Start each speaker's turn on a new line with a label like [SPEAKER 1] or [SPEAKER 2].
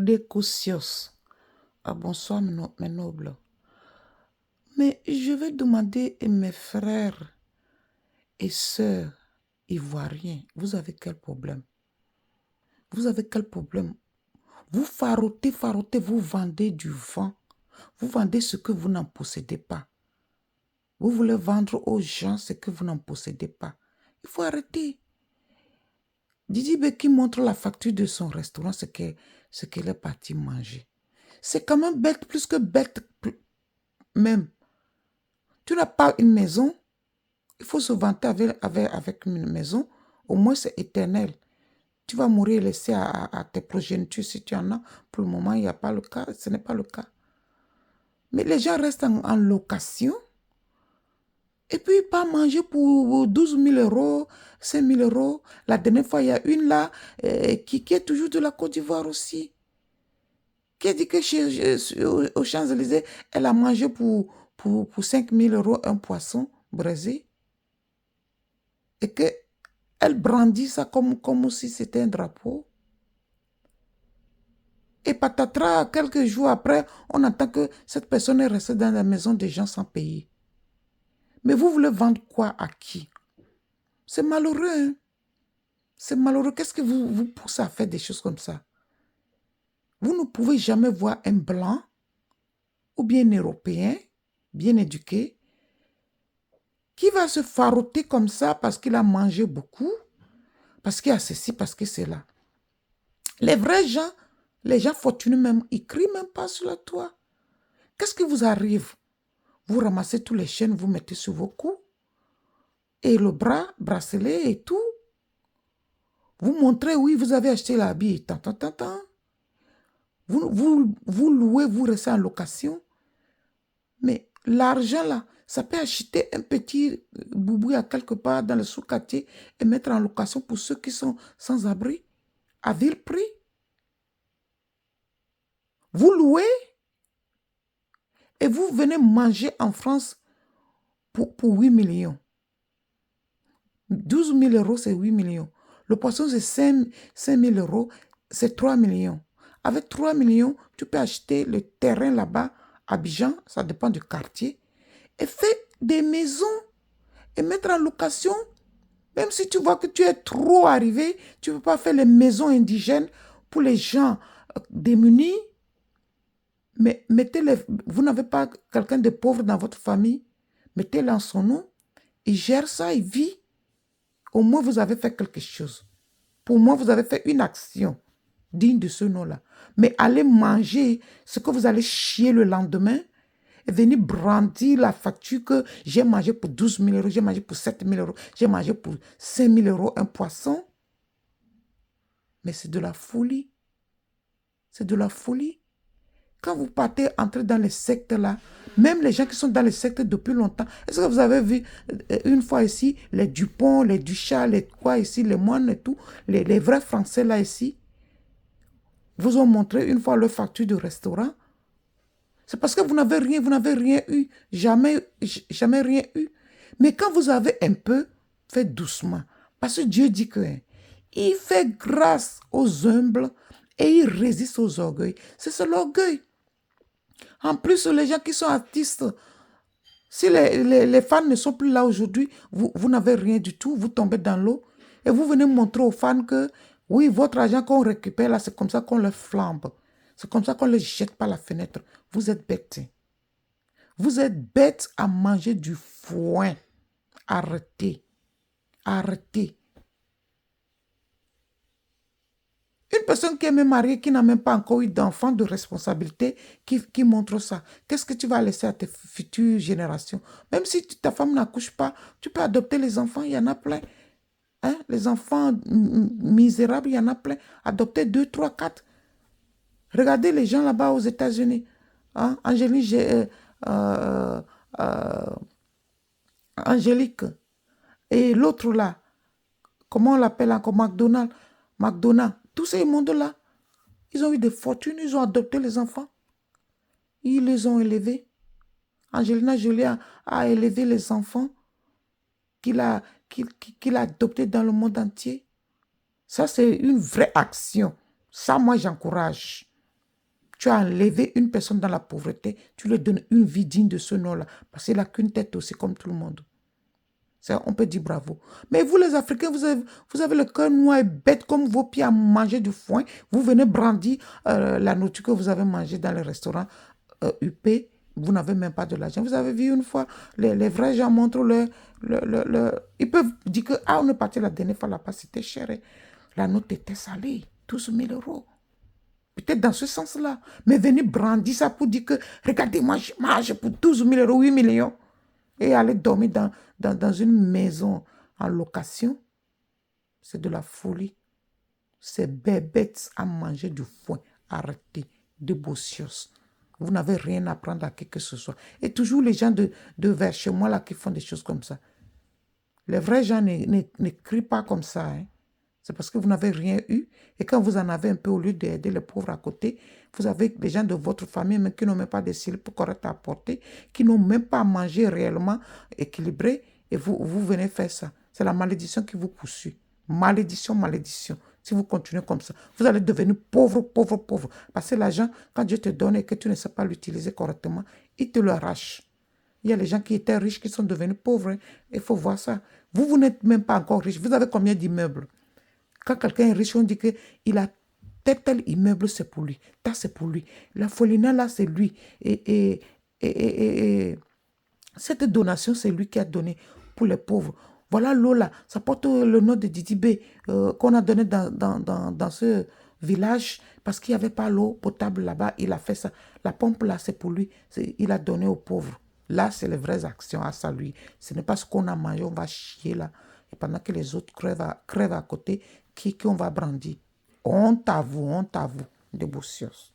[SPEAKER 1] des cautions. Ah, bonsoir, mes nobles. Mais je vais demander à mes frères et sœurs ivoiriens, vous avez quel problème? Vous avez quel problème? Vous farotez, vous vendez du vent. Vous vendez ce que vous n'en possédez pas. Vous voulez vendre aux gens ce que vous n'en possédez pas. Il faut arrêter. Didi qui montre la facture de son restaurant, ce qu'elle est partie manger. C'est quand même bête, plus que bête même. Tu n'as pas une maison, il faut se vanter avec une maison, au moins c'est éternel. Tu vas mourir et laisser à tes progénitures si tu en as. Pour le moment, il n'y a pas le cas, ce n'est pas le cas. Mais les gens restent en location et puis pas manger pour 12 000 euros, 5 000 euros. La dernière fois, il y a une là qui est toujours de la Côte d'Ivoire aussi, qui a dit que aux Champs-Élysées, elle a mangé pour 5 000 euros un poisson braisé et qu'elle brandit ça comme si c'était un drapeau. Et patatras, quelques jours après, on entend que cette personne est restée dans la maison des gens sans payer. Mais vous voulez vendre quoi à qui? C'est malheureux, hein? C'est malheureux. Qu'est-ce que vous pousse à faire des choses comme ça? Vous ne pouvez jamais voir un blanc ou bien un Européen bien éduqué qui va se faroter comme ça parce qu'il a mangé beaucoup, parce qu'il a ceci, parce que c'est là. Les vrais gens, les gens fortunés même, ils crient même pas sur le toit. Qu'est-ce qui vous arrive? Vous ramassez tous les chaînes, vous mettez sur vos coups. Et le bras, bracelet et tout. Vous montrez, oui, vous avez acheté l'habit, tant. Vous louez, vous restez en location. Mais l'argent là, ça peut acheter un petit boubou à quelque part dans le sous-quartier et mettre en location pour ceux qui sont sans abri, à vil prix. Vous louez et vous venez manger en France pour 8 millions. 12 000 euros, c'est 8 millions. Le poisson, c'est 5 000 euros, c'est 3 millions. Avec 3 millions, tu peux acheter le terrain là-bas, à Abidjan, ça dépend du quartier, et faire des maisons et mettre en location. Même si tu vois que tu es trop arrivé, tu ne peux pas faire les maisons indigènes pour les gens démunis. Mais vous n'avez pas quelqu'un de pauvre dans votre famille, mettez-le en son nom, il gère ça, il vit. Au moins, vous avez fait quelque chose. Pour moi, vous avez fait une action digne de ce nom-là. Mais allez manger ce que vous allez chier le lendemain et venir brandir la facture que j'ai mangé pour 12 000 euros, j'ai mangé pour 7 000 euros, j'ai mangé pour 5 000 euros un poisson. Mais c'est de la folie. C'est de la folie. Quand vous partez entrer dans les sectes là, même les gens qui sont dans les sectes depuis longtemps, est-ce que vous avez vu une fois ici, les Dupont, les Duchat, les quoi ici, les moines et tout, les vrais Français là ici, vous ont montré une fois leur facture de restaurant? C'est parce que vous n'avez rien eu, jamais rien eu. Mais quand vous avez un peu, faites doucement. Parce que Dieu dit que il fait grâce aux humbles et il résiste aux orgueils. C'est ça l'orgueil. En plus, les gens qui sont artistes, si les fans ne sont plus là aujourd'hui, vous n'avez rien du tout, vous tombez dans l'eau et vous venez montrer aux fans que oui, votre argent qu'on récupère là, c'est comme ça qu'on le flambe. C'est comme ça qu'on le jette par la fenêtre. Vous êtes bêtes. Vous êtes bêtes à manger du foin. Arrêtez. Arrêtez. Une personne qui est même mariée, qui n'a même pas encore eu d'enfant de responsabilité, qui montre ça. Qu'est-ce que tu vas laisser à tes futures générations? Même si ta femme n'accouche pas, tu peux adopter les enfants, il y en a plein. Hein? Les enfants misérables, il y en a plein. Adopter 2, 3, 4. Regardez les gens là-bas aux États-Unis. Hein? Euh, Angélique. Et l'autre là, comment on l'appelle encore? McDonald. Tous ces mondes-là, ils ont eu des fortunes, ils ont adopté les enfants. Ils les ont élevés. Angelina Jolie a élevé les enfants qu'il a, qu'il a adoptés dans le monde entier. Ça, c'est une vraie action. Ça, moi, j'encourage. Tu as enlevé une personne dans la pauvreté, tu lui donnes une vie digne de ce nom-là. Parce qu'il n'a qu'une tête aussi, comme tout le monde. Ça, on peut dire bravo. Mais vous, les Africains, vous avez le cœur noir et bête comme vos pieds à manger du foin. Vous venez brandir la nourriture que vous avez mangée dans les restaurants UP. Vous n'avez même pas de l'argent. Vous avez vu une fois, les vrais gens montrent ils peuvent dire que, ah, on est parti la dernière fois là-bas, c'était cher. La note était salée, 12 000 euros. Peut-être dans ce sens-là. Mais venir brandir ça pour dire que, regardez, moi, je mange pour 12 000 euros, 8 millions. Et aller dormir dans une maison en location, c'est de la folie. C'est bébête à manger du foin. Arrêtez, de bossios. Vous n'avez rien à apprendre à qui que ce soit. Et toujours les gens de vers chez moi là qui font des choses comme ça. Les vrais gens ne crient pas comme ça. Hein. C'est parce que vous n'avez rien eu. Et quand vous en avez un peu, au lieu d'aider les pauvres à côté, vous avez des gens de votre famille mais qui n'ont même pas de syllabes correctes à apporter, qui n'ont même pas à manger réellement équilibré. Et vous venez faire ça. C'est la malédiction qui vous poursuit. Malédiction, malédiction. Si vous continuez comme ça, vous allez devenir pauvre, pauvre, pauvre. Parce que l'argent, quand Dieu te donne et que tu ne sais pas l'utiliser correctement, il te l'arrache. Il y a les gens qui étaient riches qui sont devenus pauvres. Hein. Il faut voir ça. Vous n'êtes même pas encore riche. Vous avez combien d'immeubles? Quand quelqu'un est riche, on dit qu'il a tel immeuble, c'est pour lui. Ça, c'est pour lui. La Folina, là, c'est lui. Et cette donation, c'est lui qui a donné pour les pauvres. Voilà l'eau, là. Ça porte le nom de Didi B qu'on a donné dans ce village parce qu'il n'y avait pas l'eau potable là-bas. Il a fait ça. La pompe, là, c'est pour lui. Il a donné aux pauvres. Là, c'est les vraies actions à saluer. Ce n'est pas ce qu'on a mangé, on va chier là. Et pendant que les autres crèvent à côté, qui on va brandir. Honte à vous, de bossios.